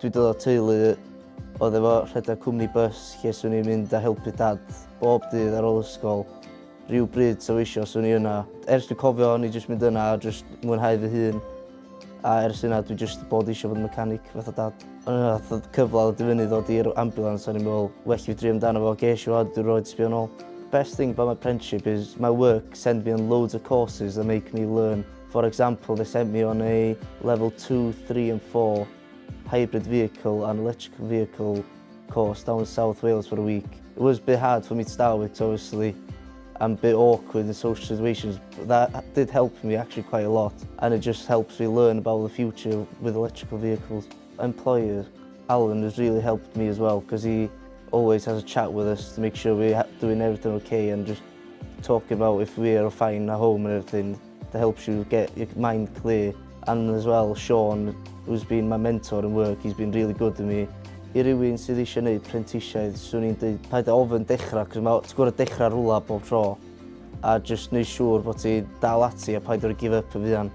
Dwi dod o teulu oedd efo rhedeg cwmni bus lle swn i'n mynd a helpu dad bob dydd ar ôl ysgol. Rhyw bryd Thrwsio swn i yna. Ers dwi'n cofio o'n i jyst mynd yna a jyst mwynhau fy hun. A ers yna dwi jyst bod eisiau fod yn mechanic fath o dad. Ond yna oedd cyfle oedd fyny ddod i'r ambulance a ni'n meddwl well fi dri amdano fo ges i wad dwi'n rhoi sbio nôl. Best thing about my apprenticeship is my work sent me on loads of courses that make me learn. For example, they sent me on a level 2, 3 and 4 hybrid vehicle and electrical vehicle course down in South Wales for a week. It was a bit hard for me to start with, obviously. I'm a bit awkward in social situations, but that did help me actually quite a lot. And it just helps me learn about the future with electrical vehicles. Employer, Alan, has really helped me as well, because he always has a chat with us to make sure we're doing everything okay and just talking about if we're fine at home and everything. That helps you get your mind clear. And as well, Sean, who's been my mentor in work, he's been really good to me. I rywun sydd eisiau gwneud prentisiaid, swn i'n dweud paid â ofyn dechrau, cos ti'n gwrdd dechrau rwla bob tro. A just wneud siŵr bod ti dal ati a paid o'r give up y fuan.